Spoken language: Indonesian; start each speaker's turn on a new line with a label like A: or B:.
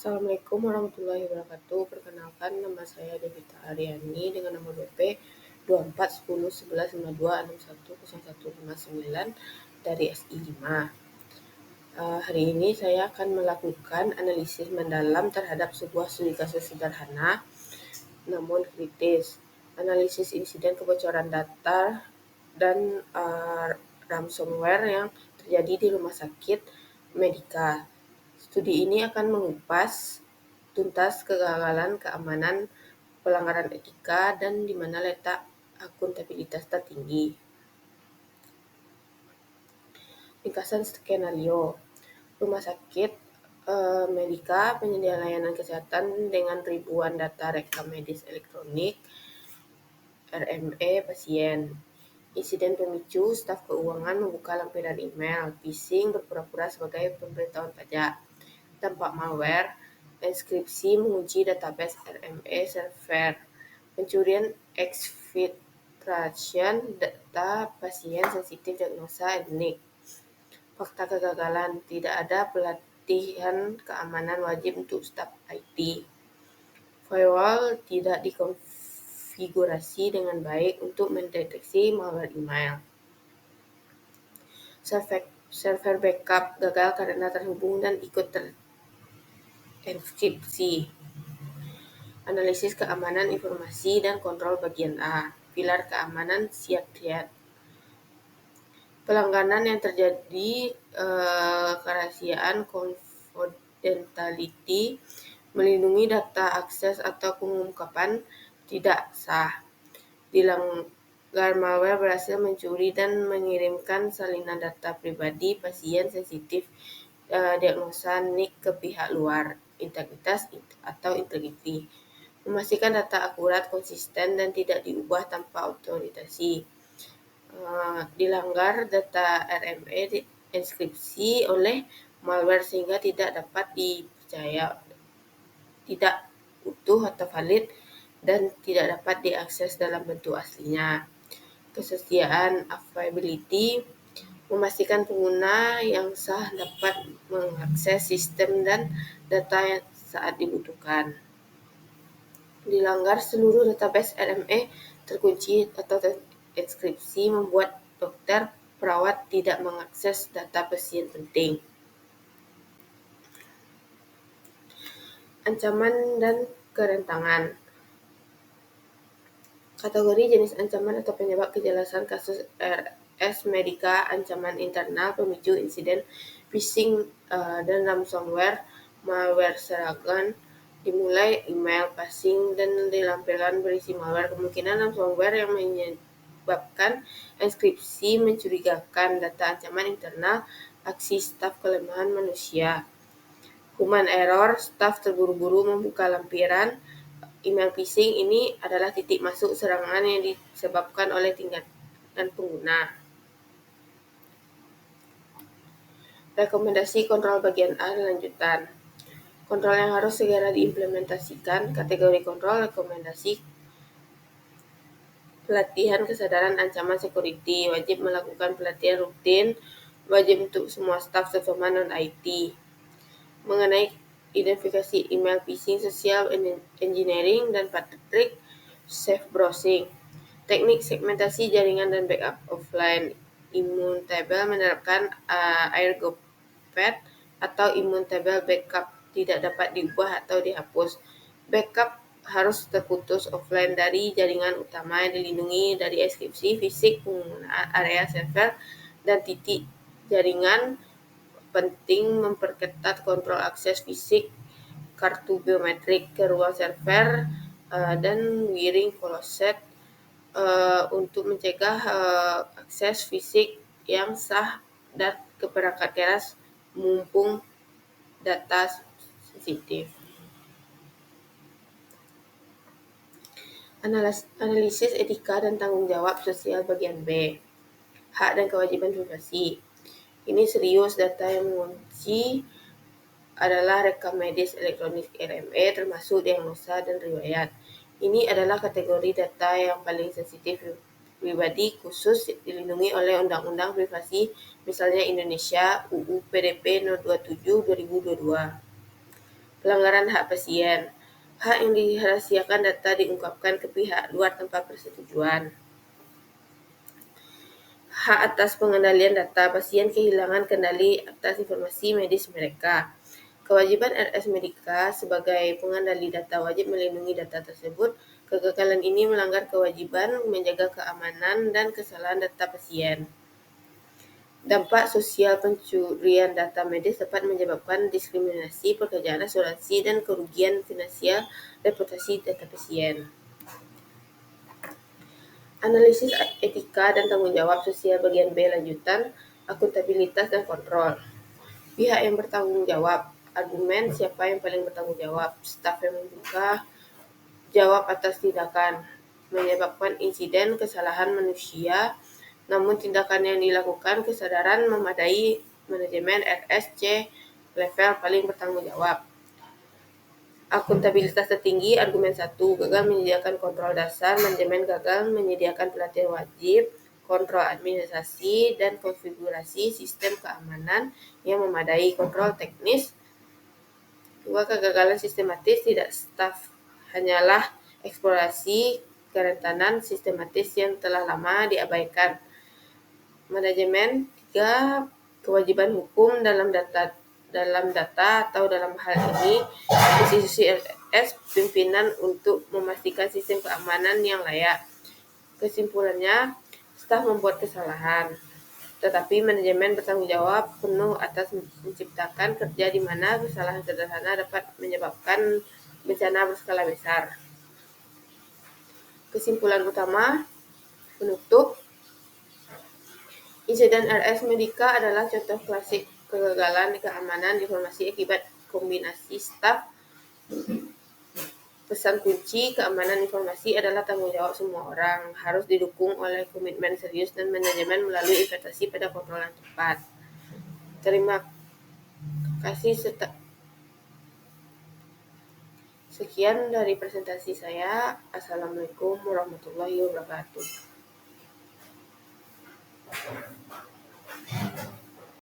A: Assalamualaikum warahmatullahi wabarakatuh. Perkenalkan, nama saya Devita Aryani dengan nomor BP 24101152610159 dari SI5. Hari ini saya akan melakukan analisis mendalam terhadap sebuah studi kasus sederhana namun kritis. Analisis insiden kebocoran data dan ransomware yang terjadi di Rumah Sakit Medika. Studi ini akan mengupas tuntas kegagalan keamanan, pelanggaran etika, dan di mana letak akuntabilitas tertinggi. Ringkasan skenario. Rumah sakit Medika penyedia layanan kesehatan dengan ribuan data rekam medis elektronik RME pasien. Insiden pemicu, staf keuangan membuka lampiran email, phishing berpura-pura sebagai pemberitahuan pajak. Dampak malware, enskripsi mengunci database RME server, pencurian exfiltration data pasien sensitif diagnosa etnik. Fakta kegagalan, tidak ada pelatihan keamanan wajib untuk staf IT. Firewall tidak dikonfigurasi dengan baik untuk mendeteksi malware email. Server backup gagal karena terhubung dan ikut terenkripsi. Analisis keamanan informasi dan kontrol bagian A. Pilar keamanan siap-siap. Pelanggaran yang terjadi kerahasiaan confidentiality, melindungi data akses atau pengungkapan tidak sah. Dilanggar malware berhasil mencuri dan mengirimkan salinan data pribadi pasien sensitif diagnosa NIK ke pihak luar. Integritas atau integriti. Memastikan data akurat, konsisten, dan tidak diubah tanpa otorisasi. Dilanggar data RME enskripsi oleh malware sehingga tidak dapat dipercaya, tidak utuh atau valid, dan tidak dapat diakses dalam bentuk aslinya. Kesetiaan availability, memastikan pengguna yang sah dapat mengakses sistem dan data yang saat dibutuhkan. Dilanggar seluruh database RME terkunci atau enskripsi membuat dokter perawat tidak mengakses data pasien penting. Ancaman dan kerentangan. Kategori jenis ancaman atau penyebab kejelasan kasus RS Medika, ancaman internal, pemicu insiden phishing dan ransomware, malware serangan, dimulai email phishing dan dilampirkan berisi malware. Kemungkinan ransomware yang menyebabkan enskripsi mencurigakan. Data ancaman internal, aksi staf kelemahan manusia. Human error, staf terburu-buru membuka lampiran email phishing. Ini adalah titik masuk serangan yang disebabkan oleh tingkatan pengguna. Rekomendasi kontrol bagian A lanjutan. Kontrol yang harus segera diimplementasikan. Kategori kontrol, rekomendasi pelatihan kesadaran ancaman security. Wajib melakukan pelatihan rutin, wajib untuk semua staf terutama non-IT. Mengenai identifikasi email phishing, social engineering, dan Patrick safe browsing. Teknik segmentasi jaringan dan backup offline. Immutable menerapkan airGoPet atau immutable backup, tidak dapat diubah atau dihapus. Backup harus terputus offline dari jaringan utama yang dilindungi dari enskripsi fisik penggunaan area server dan titik jaringan. Penting memperketat kontrol akses fisik kartu biometrik ke ruang server dan wiring closet untuk mencegah akses fisik yang sah dan ke perangkat keras mumpung data sensitif. Analisis etika dan tanggung jawab sosial bagian B. Hak dan kewajiban privasi. Ini serius, data yang mengunci adalah rekam medis elektronik RME termasuk diagnosa dan riwayat. Ini adalah kategori data yang paling sensitif pribadi khusus dilindungi oleh Undang-Undang Privasi, misalnya Indonesia UU PDP No 27/2022. pelanggaran hak pasien. Hak yang dirahasiakan data diungkapkan ke pihak luar tanpa persetujuan. Hak atas pengendalian data, pasien kehilangan kendali atas informasi medis mereka. Kewajiban RS Medica sebagai pengendali data wajib melindungi data tersebut. Kegagalan ini melanggar kewajiban menjaga keamanan dan kesalahan data pasien. Dampak sosial pencurian data medis dapat menyebabkan diskriminasi, pekerjaan asuransi, dan kerugian finansial reputasi data pasien. Analisis etika dan tanggung jawab sosial bagian B lanjutan, akuntabilitas dan kontrol. Pihak yang bertanggung jawab. Argumen siapa yang paling bertanggung jawab. Staf yang membuka jawab atas tindakan menyebabkan insiden kesalahan manusia, namun tindakan yang dilakukan kesadaran memadai. Manajemen RSC level paling bertanggung jawab. Akuntabilitas tertinggi. Argumen 1, gagal menyediakan kontrol dasar. Manajemen gagal menyediakan pelatihan wajib, kontrol administrasi, dan konfigurasi sistem keamanan yang memadai. Kontrol teknis. 2, kegagalan sistematis. Tidak staf hanyalah eksplorasi kerentanan sistematis yang telah lama diabaikan. Manajemen 3, kewajiban hukum dalam data atau dalam hal ini institusi RS pimpinan untuk memastikan sistem keamanan yang layak. Kesimpulannya, staf membuat kesalahan, tetapi manajemen bertanggung jawab penuh atas menciptakan kerja di mana kesalahan sederhana dapat menyebabkan bencana berskala besar. Kesimpulan utama penutup, insiden RS Medica adalah contoh klasik kegagalan keamanan informasi akibat kombinasi staf. Pesan kunci, keamanan informasi adalah tanggung jawab semua orang, harus didukung oleh komitmen serius dan manajemen melalui investasi pada kontrol yang tepat. Terima kasih. Sekian dari presentasi saya. Assalamualaikum warahmatullahi wabarakatuh.